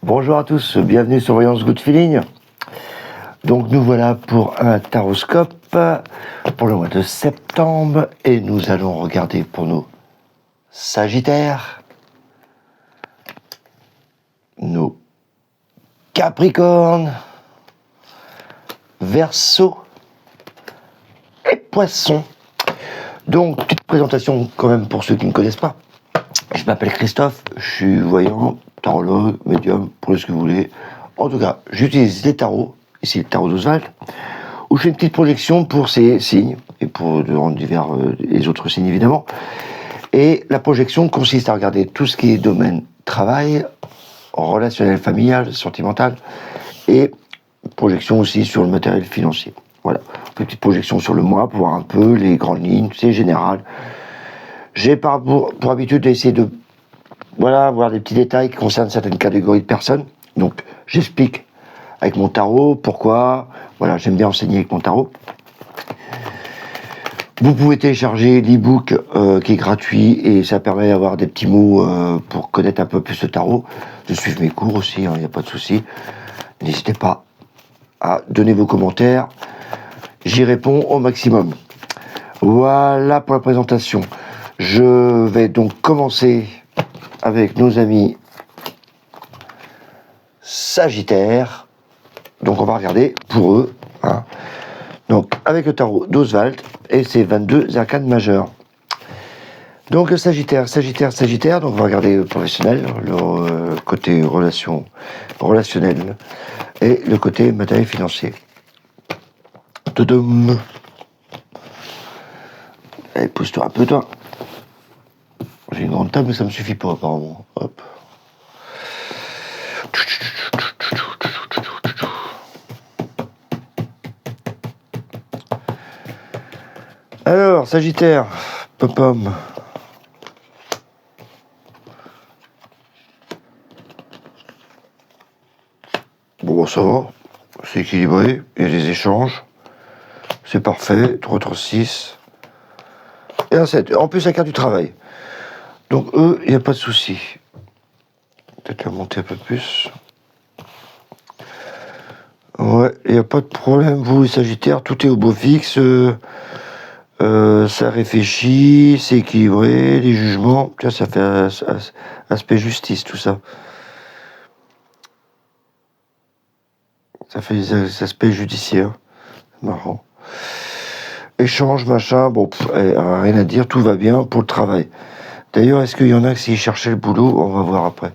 Bonjour à tous, bienvenue sur Voyance Good Feeling. Donc nous voilà pour un taroscope pour le mois de septembre et nous allons regarder pour nos Sagittaires, nos Capricornes, Verseaux et Poissons. Donc petite présentation quand même pour ceux qui ne connaissent pas. Je m'appelle Christophe, je suis voyant, tarologue, médium, prenez ce que vous voulez. En tout cas, j'utilise les tarots, ici le tarot d'Oswald, où je fais une petite projection pour ces signes, et pour divers les autres signes évidemment. Et la projection consiste à regarder tout ce qui est domaine travail, relationnel, familial, sentimental, et projection aussi sur le matériel financier. Voilà, on fait une petite projection sur le mois pour voir un peu les grandes lignes, c'est général. J'ai pour habitude d'essayer de voir des petits détails qui concernent certaines catégories de personnes. Donc j'explique avec mon tarot pourquoi. Voilà, j'aime bien enseigner avec mon tarot. Vous pouvez télécharger l'e-book qui est gratuit et ça permet d'avoir des petits mots pour connaître un peu plus le tarot. De suivre mes cours aussi, il n'y a pas de souci. N'hésitez pas à donner vos commentaires. J'y réponds au maximum. Voilà pour la présentation. Je vais donc commencer avec nos amis Sagittaires. Donc on va regarder pour eux. Donc avec le tarot d'Oswald et ses 22 arcanes majeures. Donc Sagittaire. Donc on va regarder le professionnel, le côté relationnel et le côté matériel financier. Tadam. Allez, pousse-toi un peu toi. J'ai une grande table mais ça me suffit pas apparemment. Hop. Alors, Sagittaire, pom-pom. Bon, ça va, c'est équilibré, il y a des échanges, c'est parfait, 3, 3, 6, et un 7. En plus, la carte du travail. Donc, eux, il n'y a pas de souci. Peut-être la monter un peu plus. Ouais, il n'y a pas de problème, vous, Sagittaire, tout est au beau fixe. Ça réfléchit, c'est équilibré, les jugements, tu vois, ça fait aspect justice, tout ça. Ça fait des aspects judiciaires. Marrant. Échange, machin, bon, rien à dire, tout va bien pour le travail. D'ailleurs, est-ce qu'il y en a qui, s'ils cherchaient le boulot, on va voir après.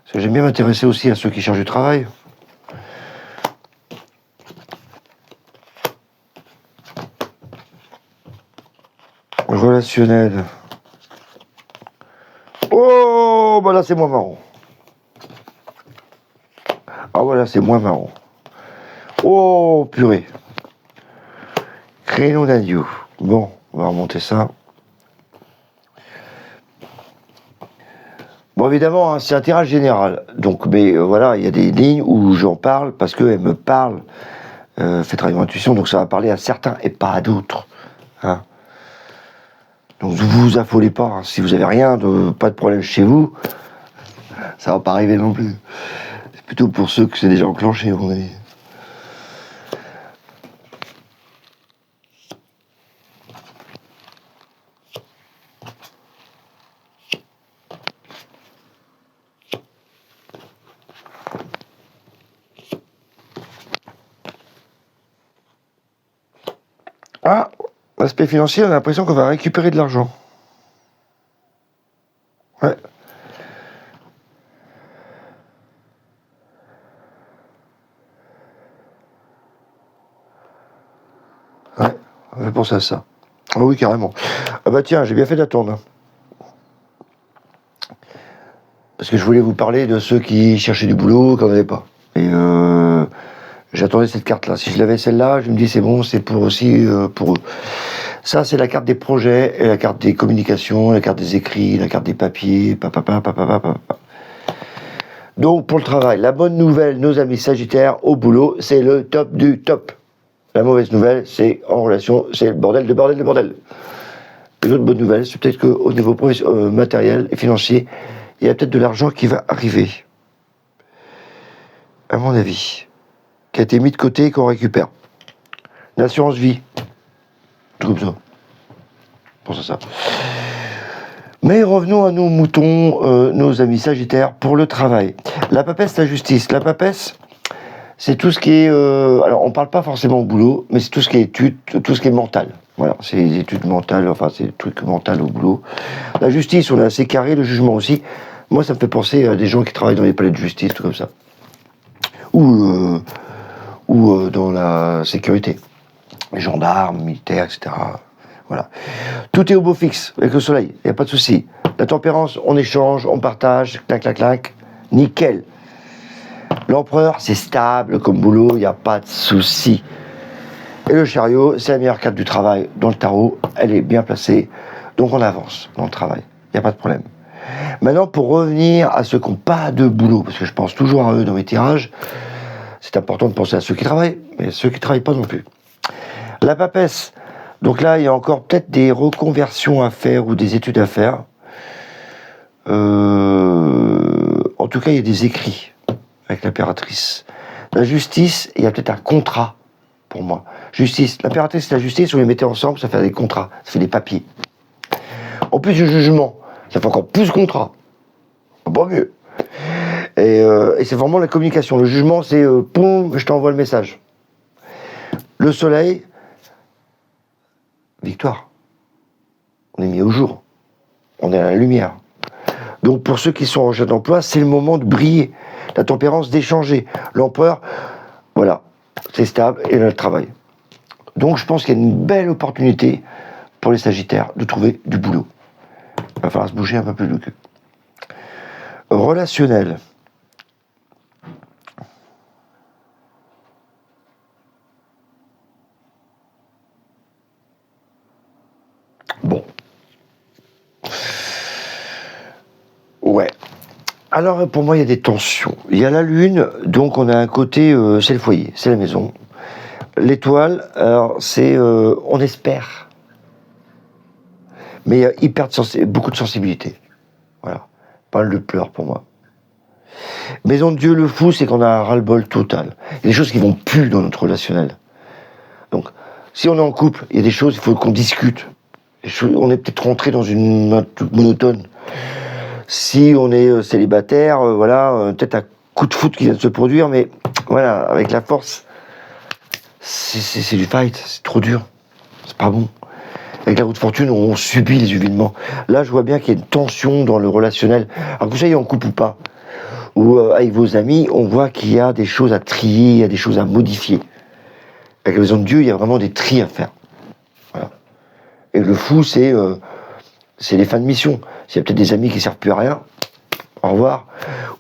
Parce que j'aime bien m'intéresser aussi à ceux qui cherchent du travail. Relationnel. Oh, bah là, c'est moins marrant. Ah, voilà, c'est moins marrant. Oh, purée. Créneau d'adieu. Bon, on va remonter ça. Bon, évidemment, hein, c'est un tirage général. Donc, mais voilà, il y a des lignes où j'en parle parce qu'elles me parlent. Fait travailler mon intuition, donc ça va parler à certains et pas à d'autres. Hein. Donc, ne vous affolez pas. Hein. Si vous avez pas de problème chez vous, ça va pas arriver non plus. C'est plutôt pour ceux que c'est déjà enclenché, à mon avis. Ah, l'aspect financier, on a l'impression qu'on va récupérer de l'argent. Ouais. Ouais, on va penser à ça. Ah oui, carrément. Ah bah tiens, j'ai bien fait d'attendre. Parce que je voulais vous parler de ceux qui cherchaient du boulot, qui n'en avaient pas. Et j'attendais cette carte-là. Si je l'avais celle-là, je me dis c'est bon, c'est pour eux. Ça, c'est la carte des projets, et la carte des communications, la carte des écrits, la carte des papiers, papa. Donc, pour le travail, la bonne nouvelle, nos amis Sagittaires, au boulot, c'est le top du top. La mauvaise nouvelle, c'est en relation, c'est le bordel de bordel. Et l'autre bonne nouvelle, c'est peut-être qu'au niveau matériel et financier, il y a peut-être de l'argent qui va arriver. à mon avis, qui a été mis de côté et qu'on récupère. L'assurance vie. Tout comme ça. Pense à ça. Mais revenons à nos moutons, nos amis Sagittaires, pour le travail. La papesse, la justice. La papesse, c'est tout ce qui est... alors, on parle pas forcément au boulot, mais c'est tout ce qui est études, tout ce qui est mental. Voilà, c'est les études mentales, enfin, c'est des trucs mentaux au boulot. La justice, on est assez carré, le jugement aussi. Moi, ça me fait penser à des gens qui travaillent dans les palais de justice, tout comme ça. Ou dans la sécurité. Les gendarmes, militaires, etc. Voilà. Tout est au beau fixe, avec le soleil, il n'y a pas de souci. La tempérance, on échange, on partage, clac, clac, clac. Nickel. L'empereur, c'est stable comme boulot, il n'y a pas de souci. Et le chariot, c'est la meilleure carte du travail dans le tarot, elle est bien placée, donc on avance dans le travail, il n'y a pas de problème. Maintenant, pour revenir à ceux qui n'ont pas de boulot, parce que je pense toujours à eux dans mes tirages, c'est important de penser à ceux qui travaillent, mais ceux qui ne travaillent pas non plus. La papesse, donc là, il y a encore peut-être des reconversions à faire ou des études à faire. En tout cas, il y a des écrits avec l'impératrice. La justice, il y a peut-être un contrat pour moi. Justice, l'impératrice et la justice, vous les mettez ensemble, ça fait des contrats, ça fait des papiers. En plus du jugement, ça fait encore plus de contrats. Pas mieux. Et c'est vraiment la communication. Le jugement, c'est poum, je t'envoie le message. Le soleil, victoire. On est mis au jour. On est à la lumière. Donc pour ceux qui sont en recherche d'emploi, c'est le moment de briller. La tempérance, d'échanger. L'empereur, voilà, c'est stable et là, le travail. Donc je pense qu'il y a une belle opportunité pour les Sagittaires de trouver du boulot. Il va falloir se bouger un peu plus le cul. Relationnel. Bon. Ouais. Alors pour moi il y a des tensions. Il y a la lune, donc on a un côté, c'est le foyer, c'est la maison. L'étoile, alors c'est, on espère. Mais il y a beaucoup de sensibilité. Voilà. Pas mal de pleurs pour moi. Maison de Dieu, le fou, c'est qu'on a un ras-le-bol total. Il y a des choses qui vont plus dans notre relationnel. Donc, si on est en couple, il y a des choses, il faut qu'on discute. On est peut-être rentré dans une monotone. Si on est célibataire, voilà, peut-être un coup de foot qui vient de se produire, mais voilà, avec la force, c'est du fight, c'est trop dur, c'est pas bon. Avec la roue de fortune, on subit les événements. Là, je vois bien qu'il y a une tension dans le relationnel. Alors que vous soyez en couple ou pas, ou avec vos amis, on voit qu'il y a des choses à trier, il y a des choses à modifier. Avec la maison de Dieu, il y a vraiment des tris à faire. Voilà. Et le fou, c'est les fins de mission. S'il y a peut-être des amis qui ne servent plus à rien, au revoir.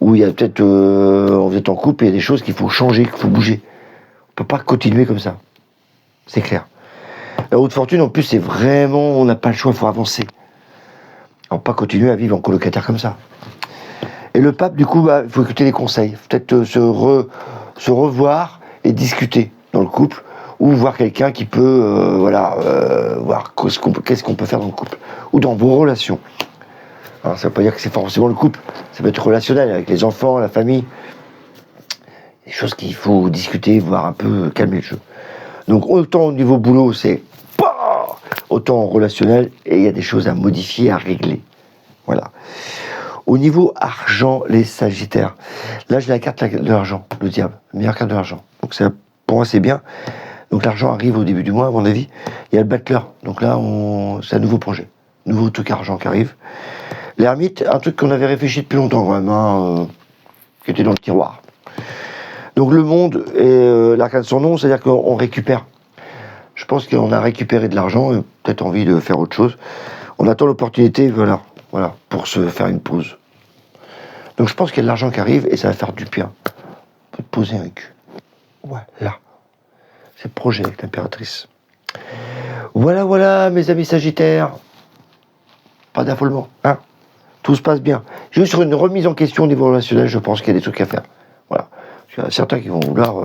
Ou il y a peut-être, vous êtes en couple et il y a des choses qu'il faut changer, qu'il faut bouger. On ne peut pas continuer comme ça. C'est clair. La roue de fortune, en plus, c'est vraiment, on n'a pas le choix, il faut avancer. On ne peut pas continuer à vivre en colocataire comme ça. Et le pape, du coup, il faut écouter les conseils. Il faut peut-être se revoir et discuter dans le couple, ou voir quelqu'un qui peut, voir qu'est-ce qu'on peut faire dans le couple, ou dans vos relations. Alors, ça ne veut pas dire que c'est forcément le couple, ça peut être relationnel, avec les enfants, la famille. Des choses qu'il faut discuter, voir un peu calmer le jeu. Donc autant au niveau boulot, c'est autant en relationnel, et il y a des choses à modifier, à régler. Voilà. Au niveau argent, les Sagittaires, là j'ai la carte de l'argent, le diable, la meilleure carte de l'argent. Donc ça, pour moi c'est bien. Donc l'argent arrive au début du mois, à mon avis. Il y a le battleur, donc là c'est un nouveau projet, nouveau truc argent qui arrive. L'ermite, un truc qu'on avait réfléchi depuis longtemps quand même, qui était dans le tiroir. Donc le monde et l'arcane de son nom, c'est-à-dire qu'on récupère. Je pense qu'on a récupéré de l'argent et peut-être envie de faire autre chose. On attend l'opportunité, voilà, pour se faire une pause. Donc je pense qu'il y a de l'argent qui arrive et ça va faire du bien. On peut te poser un cul. Voilà. C'est le projet avec l'impératrice. Voilà, mes amis Sagittaires. Pas d'affolement, hein. Tout se passe bien. Juste sur une remise en question au niveau relationnel, je pense qu'il y a des trucs à faire. Voilà. Il y a certains qui vont vouloir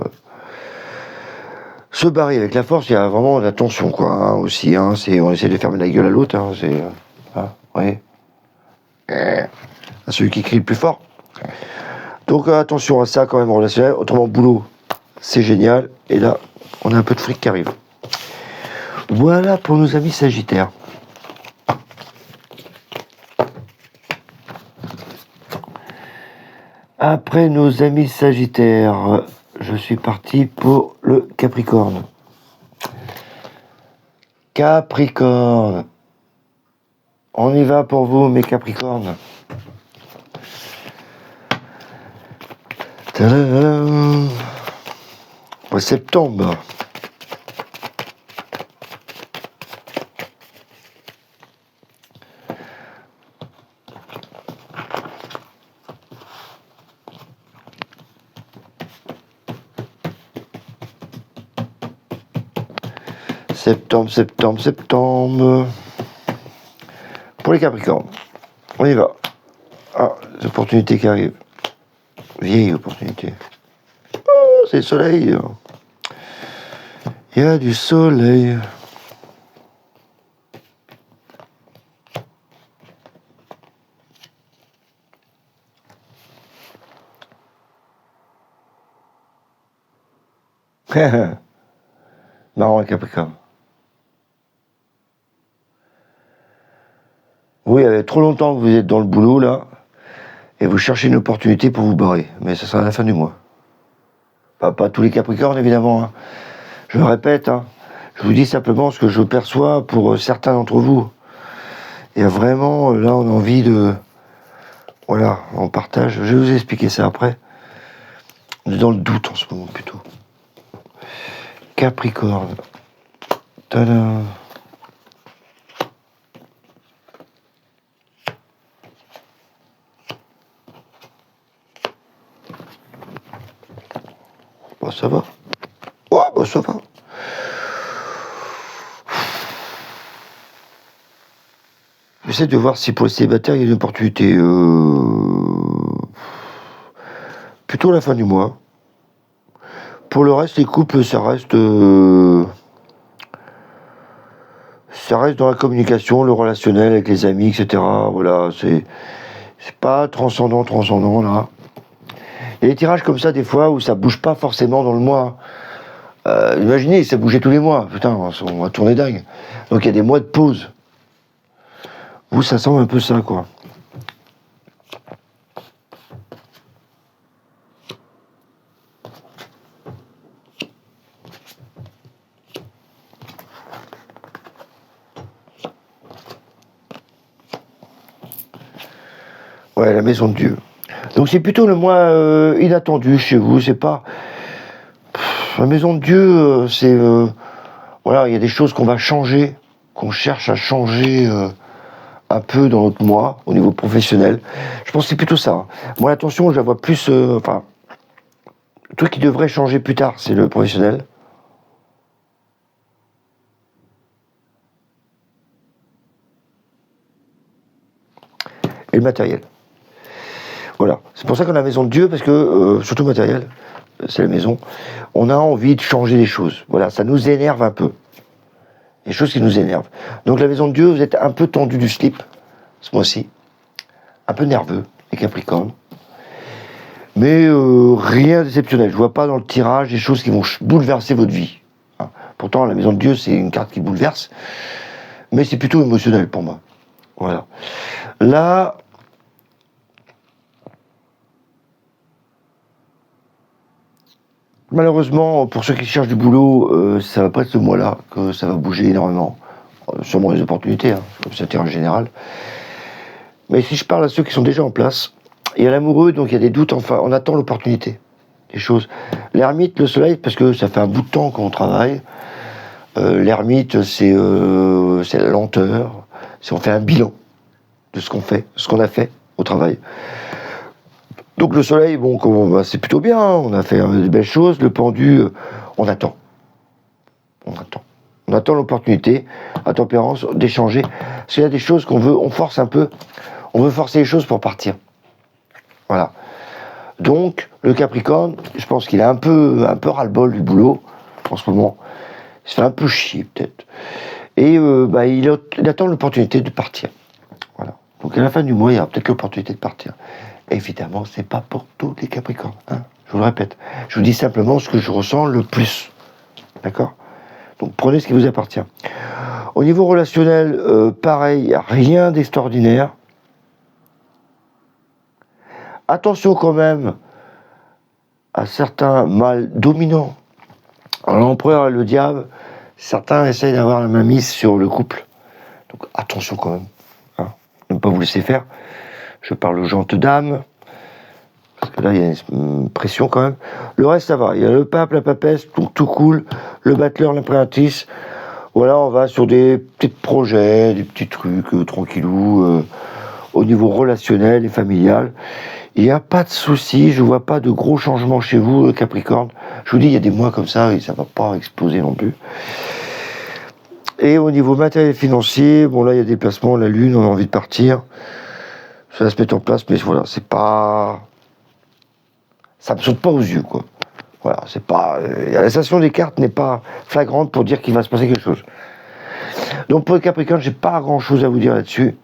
se barrer avec la force. Il y a vraiment de la tension, quoi, hein, aussi. Hein, on essaie de fermer la gueule à l'autre. Hein, ouais. À celui qui crie le plus fort. Donc attention à ça quand même relationnel. Autrement, boulot, c'est génial. Et là, on a un peu de fric qui arrive. Voilà pour nos amis Sagittaires. Après nos amis Sagittaires, je suis parti pour le Capricorne. Capricorne. On y va pour vous, mes Capricornes. Tadam. Septembre. Septembre. Pour les Capricornes, on y va. Ah, les opportunités qui arrivent. Vieille opportunité. Oh, c'est le soleil. Il y a du soleil. Marrant, Capricorne. Oui, il y avait trop longtemps que vous êtes dans le boulot, là, et vous cherchez une opportunité pour vous barrer. Mais ça sera à la fin du mois. Pas tous les Capricornes, évidemment. Hein. Je le répète, hein. Je vous dis simplement ce que je perçois pour certains d'entre vous. Et vraiment, là, on a envie de... Voilà, on partage. Je vais vous expliquer ça après. On est dans le doute en ce moment, plutôt. Capricorne. Tadam. Bah, ça va. Ouais, bah, ça va. J'essaie de voir si pour les célibataires, il y a une opportunité. Plutôt à la fin du mois. Pour le reste, les couples, ça reste dans la communication, le relationnel avec les amis, etc. Voilà, c'est pas transcendant, là. Il y a des tirages comme ça, des fois, où ça bouge pas forcément dans le mois. Imaginez, ça bougeait tous les mois. Putain, on va tourner dingue. Donc il y a des mois de pause. Vous, ça semble un peu ça, quoi. Ouais, la maison de Dieu. Donc c'est plutôt le mois inattendu chez vous. C'est pas... La maison de Dieu, c'est... voilà, il y a des choses qu'on va changer, qu'on cherche à changer un peu dans notre mois, au niveau professionnel. Je pense que c'est plutôt ça. Hein. Moi, l'attention, je la vois plus... enfin, le truc qui devrait changer plus tard, c'est le professionnel. Et le matériel. Voilà. C'est pour ça qu'on a la maison de Dieu, parce que, surtout matériel, c'est la maison, on a envie de changer les choses. Voilà, ça nous énerve un peu. Les choses qui nous énervent. Donc la maison de Dieu, vous êtes un peu tendu du slip, ce mois-ci. Un peu nerveux, les Capricornes. Mais rien d'exceptionnel. Je vois pas dans le tirage des choses qui vont bouleverser votre vie. Hein. Pourtant, la maison de Dieu, c'est une carte qui bouleverse. Mais c'est plutôt émotionnel pour moi. Voilà. Là... Malheureusement, pour ceux qui cherchent du boulot, ça va pas être ce mois-là que ça va bouger énormément. Sûrement les opportunités, hein, comme ça en général. Mais si je parle à ceux qui sont déjà en place, il y a l'amoureux, donc il y a des doutes, enfin, on attend l'opportunité. Des choses. L'ermite, le soleil, parce que ça fait un bout de temps qu'on travaille. L'ermite, c'est la lenteur. C'est on fait un bilan de ce qu'on fait, ce qu'on a fait au travail. Donc le soleil, bon, bah, c'est plutôt bien, hein, on a fait de belles choses. Le pendu, on attend. On attend l'opportunité, à tempérance, d'échanger. Parce qu'il y a des choses qu'on veut, on force un peu. On veut forcer les choses pour partir. Voilà. Donc, le Capricorne, je pense qu'il a un peu ras-le-bol du boulot, en ce moment. Il se fait un peu chier, peut-être. Et bah, il attend l'opportunité de partir. Voilà. Donc, à la fin du mois, il y aura peut-être l'opportunité de partir. Évidemment, c'est pas pour tous les Capricornes. Hein, je vous le répète. Je vous dis simplement ce que je ressens le plus. D'accord? Donc prenez ce qui vous appartient. Au niveau relationnel, pareil, rien d'extraordinaire. Attention quand même à certains mâles dominants. L'empereur et le diable, certains essayent d'avoir la main mise sur le couple. Donc attention quand même. Hein, ne pas vous laisser faire. Je parle aux gentes dames. Parce que là, il y a une pression quand même. Le reste, ça va. Il y a le pape, la papesse, tout cool. Le battleur, l'impératrice. Voilà, on va sur des petits projets, des petits trucs tranquillou, au niveau relationnel et familial. Il n'y a pas de souci, je ne vois pas de gros changements chez vous, Capricorne. Je vous dis, il y a des mois comme ça et ça ne va pas exploser non plus. Et au niveau matériel et financier, bon là, il y a des placements, la Lune, on a envie de partir. Ça va se mettre en place, mais voilà, c'est pas... Ça me saute pas aux yeux, quoi. Voilà, c'est pas... la sensation des cartes n'est pas flagrante pour dire qu'il va se passer quelque chose. Donc pour le Capricorne, j'ai pas grand-chose à vous dire là-dessus.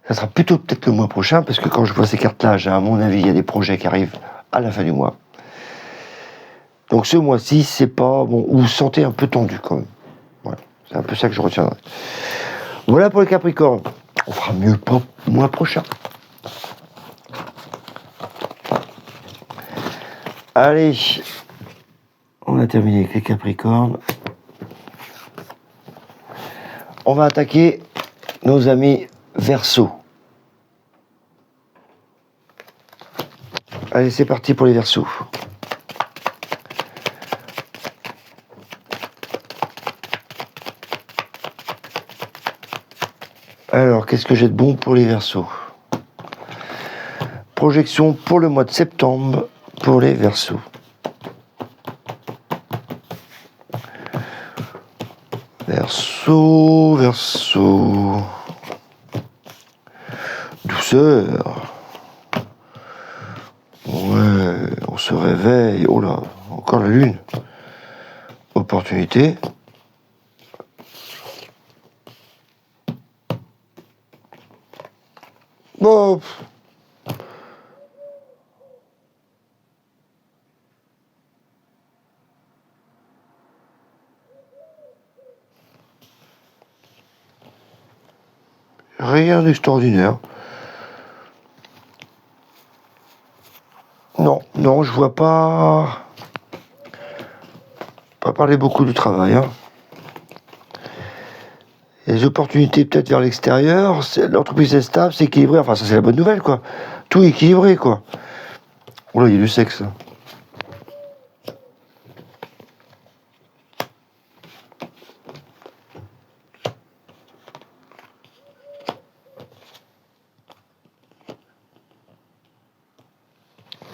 Ça sera plutôt peut-être le mois prochain, parce que quand je vois ces cartes-là, à mon avis, il y a des projets qui arrivent à la fin du mois. Donc ce mois-ci, c'est pas... Bon, vous vous sentez un peu tendu quand même. Voilà, c'est un peu ça que je retiendrai. Voilà pour le Capricorne. On fera mieux pour le mois prochain. Allez, on a terminé avec les Capricornes. On va attaquer nos amis Verseaux. Allez, c'est parti pour les Verseaux. Alors, qu'est-ce que j'ai de bon pour les Verseaux? Projection pour le mois de septembre pour les Verseaux. Verseau. Douceur. Ouais, on se réveille. Oh là, encore la lune. Opportunité. Bon. Rien d'extraordinaire. Non, je vois pas parler beaucoup du travail. Hein. Il y a des opportunités peut-être vers l'extérieur. L'entreprise est stable, c'est équilibré. Enfin, ça c'est la bonne nouvelle, quoi. Tout est équilibré, quoi. Oh là, il y a du sexe.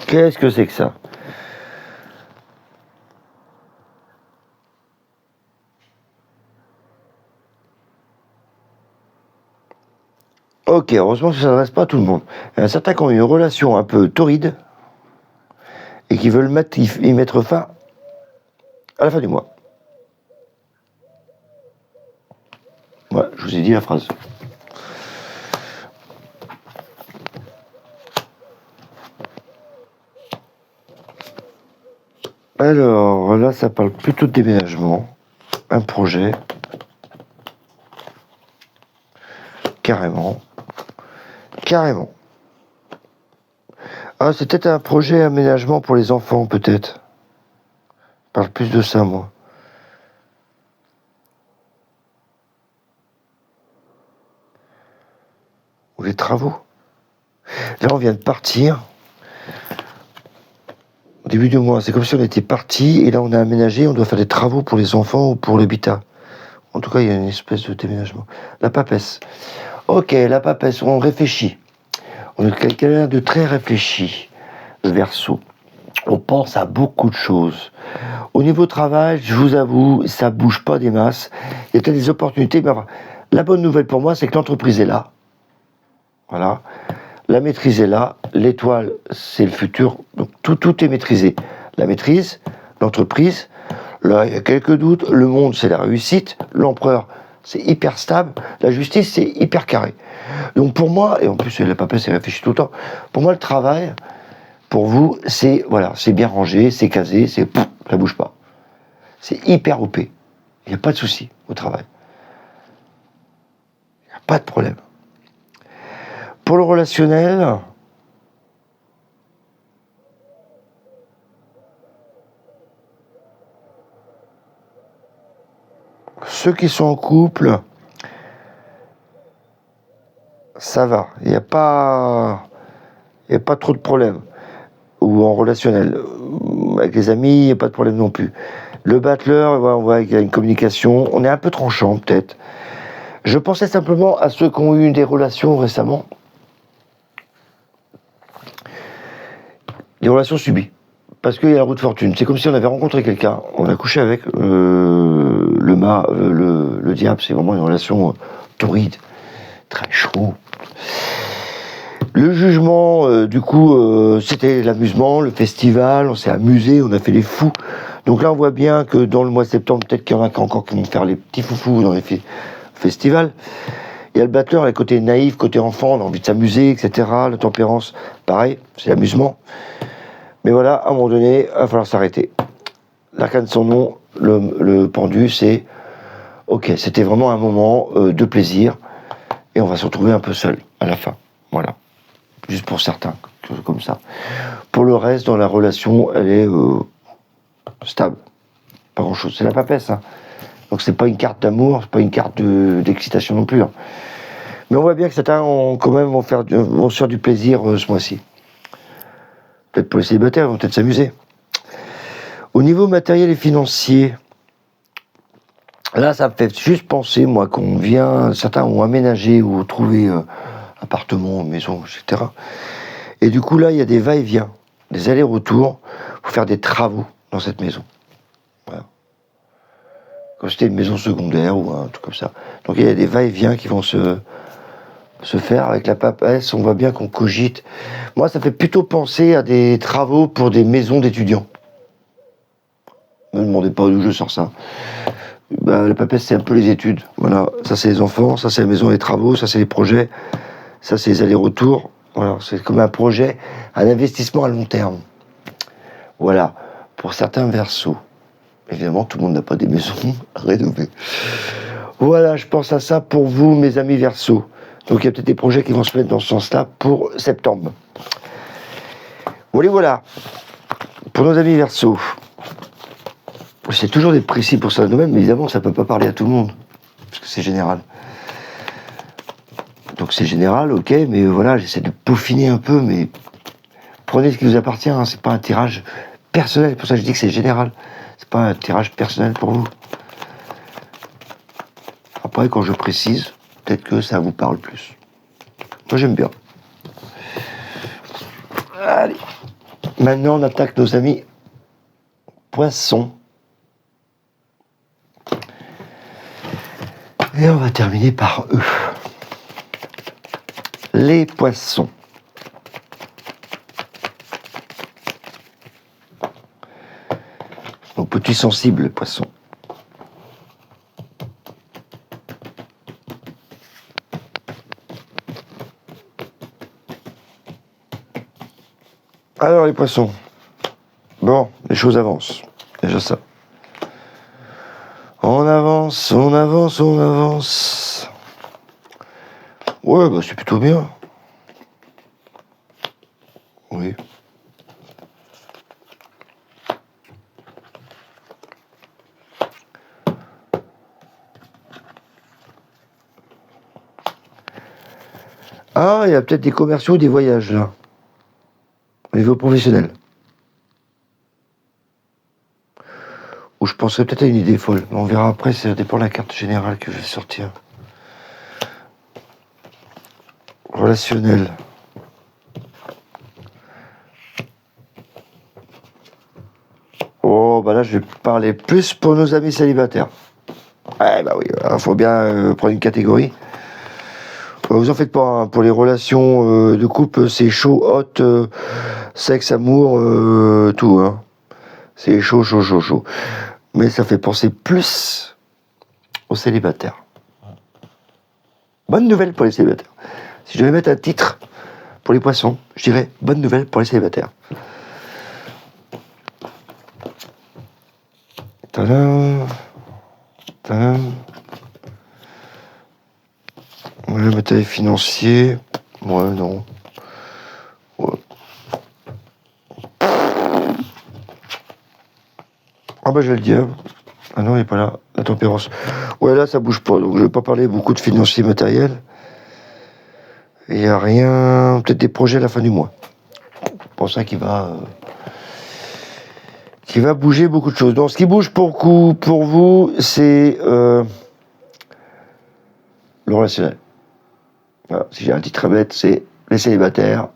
Qu'est-ce que c'est que ça? Ok, heureusement que ça ne s'adresse pas à tout le monde. Il y en a certains qui ont une relation un peu torride et qui veulent y mettre fin à la fin du mois. Ouais, je vous ai dit la phrase. Alors, là, ça parle plutôt de déménagement. Un projet. Carrément. Ah, c'est peut-être un projet aménagement pour les enfants, peut-être. Je parle plus de ça, moi. Ou les travaux. Là, on vient de partir. Au début du mois, c'est comme si on était parti, et là, on a aménagé, on doit faire des travaux pour les enfants ou pour l'habitat. En tout cas, il y a une espèce de déménagement. La papesse. Ok, la papesse, on réfléchit. On est quelqu'un de très réfléchi, Verseau. On pense à beaucoup de choses. Au niveau travail, je vous avoue, ça bouge pas des masses. Il y a peut-être des opportunités, mais enfin, la bonne nouvelle pour moi, c'est que l'entreprise est là. Voilà. La maîtrise est là. L'étoile, c'est le futur. Donc tout est maîtrisé. La maîtrise, l'entreprise. Là, il y a quelques doutes. Le monde, c'est la réussite. L'empereur, c'est hyper stable. La justice, c'est hyper carré. Donc pour moi, et en plus la papesse est réfléchie tout le temps, pour moi le travail, pour vous, c'est voilà, c'est bien rangé, c'est casé, ça bouge pas. C'est hyper OP. Il n'y a pas de souci au travail. Il n'y a pas de problème. Pour le relationnel, ceux qui sont en couple, ça va. Il n'y a pas trop de problèmes. Ou en relationnel. Avec les amis, il n'y a pas de problème non plus. Le battleur, on voit qu'il y a une communication. On est un peu tranchant, peut-être. Je pensais simplement à ceux qui ont eu des relations récemment. Des relations subies. Parce qu'il y a la roue de fortune. C'est comme si on avait rencontré quelqu'un, on a couché avec le diable. C'est vraiment une relation torride, très chaud. Le jugement, c'était l'amusement, le festival, on s'est amusé, on a fait les fous. Donc là, on voit bien que dans le mois de septembre, peut-être qu'il y en a encore qui vont faire les petits foufous dans les festivals. Il y a le battleur, le côté naïf, côté enfant, on a envie de s'amuser, etc. La tempérance, pareil, c'est l'amusement. Mais voilà, à un moment donné, il va falloir s'arrêter. L'arcane de son nom, le pendu, c'est ok, c'était vraiment un moment de plaisir et on va se retrouver un peu seul à la fin. Voilà. Juste pour certains, comme ça. Pour le reste, dans la relation, elle est stable. Pas grand chose. C'est la papesse. Hein. Donc c'est pas une carte d'amour, c'est pas une carte d'excitation non plus. Hein. Mais on voit bien que certains vont se faire du plaisir ce mois-ci. Peut-être pour les célibataires, ils vont peut-être s'amuser. Au niveau matériel et financier, là, ça me fait juste penser, moi, certains ont aménagé ou trouvé appartement, maison, etc. Et du coup, là, il y a des va-et-vient, des allers-retours pour faire des travaux dans cette maison. Voilà. Comme c'était une maison secondaire ou un truc comme ça. Donc, il y a des va-et-vient qui vont se faire avec la papesse. On voit bien qu'on cogite. Moi, ça fait plutôt penser à des travaux pour des maisons d'étudiants. Ne me demandez pas d'où je sors ça. La papesse, c'est un peu les études. Voilà, ça c'est les enfants, ça c'est la maison des travaux, ça c'est les projets, ça c'est les allers-retours. Voilà, c'est comme un projet, un investissement à long terme. Voilà, pour certains Verseaux. Évidemment, tout le monde n'a pas des maisons à rénover. Voilà, je pense à ça pour vous, mes amis Verseaux. Donc il y a peut-être des projets qui vont se mettre dans ce sens-là pour septembre. Voilà. Pour nos amis Verseaux. C'est toujours des précis pour ça nous-mêmes, mais évidemment, ça ne peut pas parler à tout le monde, parce que c'est général. Donc c'est général, ok, mais voilà, j'essaie de peaufiner un peu, mais prenez ce qui vous appartient, hein, c'est pas un tirage personnel, pour ça que je dis que c'est général. C'est pas un tirage personnel pour vous. Après, quand je précise, peut-être que ça vous parle plus. Moi, j'aime bien. Allez. Maintenant, on attaque nos amis Poissons. Et on va terminer par eux. Les Poissons. Donc, petits sensibles, les Poissons. Alors, les Poissons. Bon, les choses avancent. Déjà ça. On avance, on avance, on avance. Ouais, c'est plutôt bien. Oui. Ah, il y a peut-être des commerciaux, des voyages, là. Au niveau professionnel. Ou je penserais peut-être à une idée folle. On verra après, ça dépend de la carte générale que je vais sortir. Relationnel. Oh, là, je vais parler plus pour nos amis célibataires. Oui, il faut bien prendre une catégorie. Vous en faites pas, hein. Pour les relations de couple, c'est chaud, hot, sexe, amour, tout. Hein. C'est chaud, chaud, chaud, chaud. Mais ça fait penser plus aux célibataires. bonne nouvelle pour les célibataires. Si je devais mettre un titre pour les poissons, je dirais bonne nouvelle pour les célibataires. Tadam. Tadam. Ouais, le matériel financier. Ouais, non. Ouais. Ah bah je vais le dire. Ah non, il n'est pas là. La tempérance. Ouais, là, ça bouge pas. Donc, je vais pas parler beaucoup de financier matériel. Il n'y a rien. Peut-être des projets à la fin du mois. Pour ça qu'il va bouger beaucoup de choses. Donc, ce qui bouge pour vous, c'est le relationnel. Voilà. Si j'ai un titre à mettre, c'est les célibataires.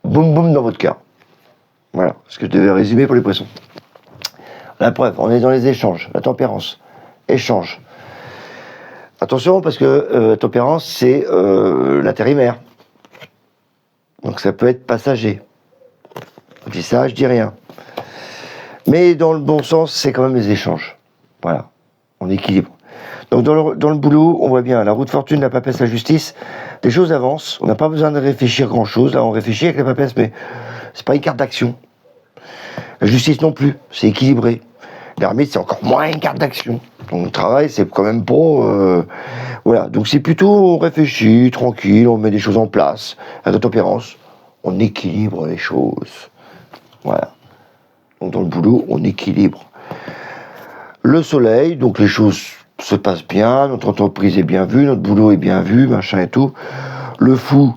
Boum boum dans votre cœur. Voilà ce que je devais résumer pour les poissons. La preuve, on est dans les échanges, la tempérance. Échange. Attention, parce que la tempérance, c'est l'intérimaire. Donc ça peut être passager. Je dis ça, je dis rien. Mais dans le bon sens, c'est quand même les échanges. Voilà, on équilibre. Donc dans le boulot, on voit bien la roue de fortune, la papesse, la justice, des choses avancent. On n'a pas besoin de réfléchir grand-chose. Là, on réfléchit avec la papesse, mais c'est pas une carte d'action. La justice non plus, c'est équilibré. L'ermite, c'est encore moins une carte d'action. Donc le travail, c'est quand même pas... voilà, donc c'est plutôt on réfléchit, tranquille, on met des choses en place. À la tempérance, on équilibre les choses. Voilà. Donc dans le boulot, on équilibre. Le soleil, donc les choses se passent bien, notre entreprise est bien vue, notre boulot est bien vu, machin et tout. Le fou,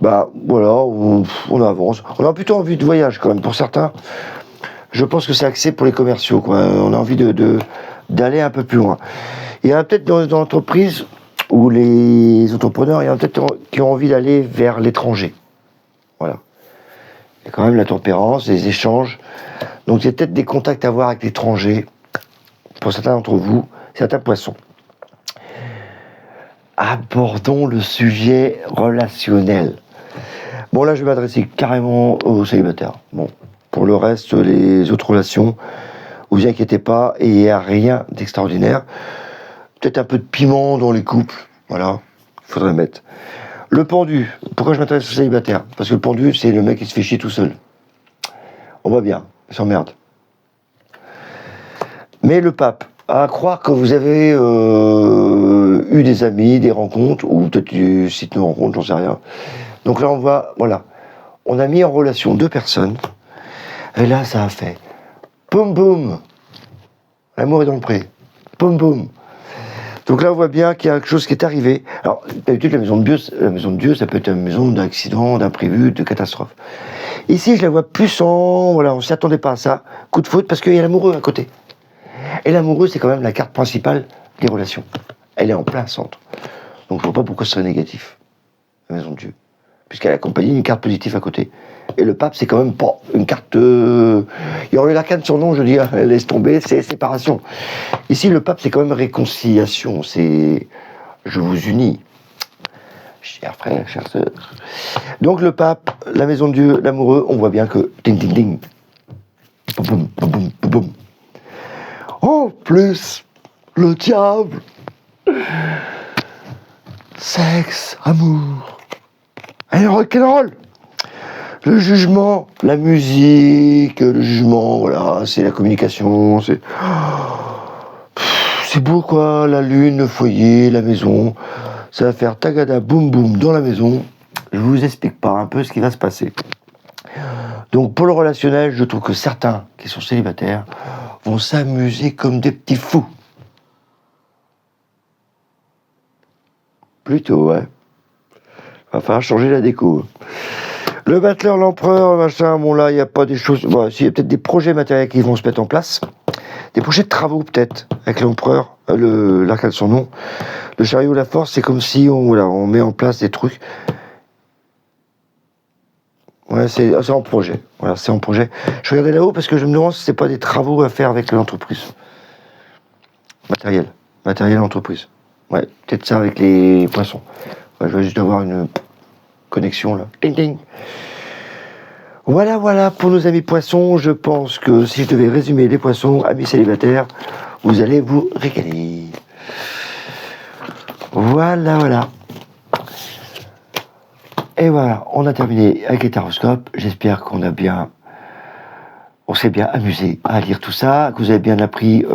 bah voilà, on avance. On a plutôt envie de voyage quand même, pour certains. Je pense que c'est axé pour les commerciaux, quoi. On a envie d'aller un peu plus loin. Il y en a peut-être dans l'entreprise où les entrepreneurs, il y en a peut-être qui ont envie d'aller vers l'étranger. Voilà. Il y a quand même la tempérance, les échanges. Donc il y a peut-être des contacts à avoir avec l'étranger, pour certains d'entre vous, certains poissons. Abordons le sujet relationnel. Bon, là, je vais m'adresser carrément aux célibataires. Bon. Pour le reste, les autres relations, vous inquiétez pas, et il n'y a rien d'extraordinaire. Peut-être un peu de piment dans les couples, voilà, il faudrait mettre. Le pendu, pourquoi je m'intéresse aux célibataires? Parce que le pendu, c'est le mec qui se fait chier tout seul. On voit bien, il s'emmerde. Mais le pape, à croire que vous avez eu des amis, des rencontres, ou peut-être du site de rencontre, j'en sais rien. Donc là, on voit, voilà, on a mis en relation deux personnes. Et là, ça a fait boum boum. L'amour est dans le pré. Boum boum. Donc là, on voit bien qu'il y a quelque chose qui est arrivé. Alors, d'habitude, la maison de Dieu, ça peut être une maison d'accident, d'imprévu, de catastrophe. Ici, je la vois plus voilà, on s'y attendait pas à ça. Coup de foudre, parce qu'il y a l'amoureux à côté. Et l'amoureux, c'est quand même la carte principale des relations. Elle est en plein centre. Donc, je vois pas pourquoi ce serait négatif, la maison de Dieu. Puisqu'elle accompagne une carte positive à côté. Et le pape, c'est quand même pas une carte... Il y aurait l'arcane sur nom, je dis, laisse tomber, c'est séparation. Ici, le pape, c'est quand même réconciliation, c'est... Je vous unis. Chers frères, chères sœurs. Donc le pape, la maison de Dieu, l'amoureux, on voit bien que... Ding, ding, ding. Boum, boum, boum, boum, boum. En plus, le diable... Sexe, amour... Et rock'n'roll. Le jugement, la musique, le jugement, voilà, c'est la communication, c'est beau quoi, la lune, le foyer, la maison, ça va faire tagada boum boum dans la maison. Je vous explique pas un peu ce qui va se passer. Donc pour le relationnel, je trouve que certains qui sont célibataires vont s'amuser comme des petits fous. Plutôt, ouais. Va falloir changer la déco. Le battleur, l'empereur, machin, bon là, il n'y a pas des choses... Bon, il y a peut-être des projets matériels qui vont se mettre en place. Des projets de travaux, peut-être, avec l'empereur, l'arcane de son nom. Le chariot, la force, c'est comme si on met en place des trucs. Ouais, c'est en projet. Voilà, c'est en projet. Je regardais là-haut parce que je me demande si c'est pas des travaux à faire avec l'entreprise. Matériel entreprise. Ouais, peut-être ça avec les poissons. Ouais, je vais juste avoir une connexion là. Ding ding. Voilà pour nos amis poissons. Je pense que si je devais résumer les poissons, amis célibataires, vous allez vous régaler. Voilà, voilà. Et voilà, on a terminé avec les taroscopes. J'espère on s'est bien amusé à lire tout ça, que vous avez bien appris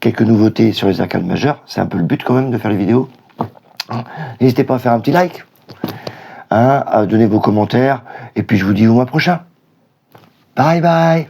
quelques nouveautés sur les arcanes majeures. C'est un peu le but quand même de faire les vidéos. N'hésitez pas à faire un petit like, à donner vos commentaires, et puis je vous dis au mois prochain. Bye bye.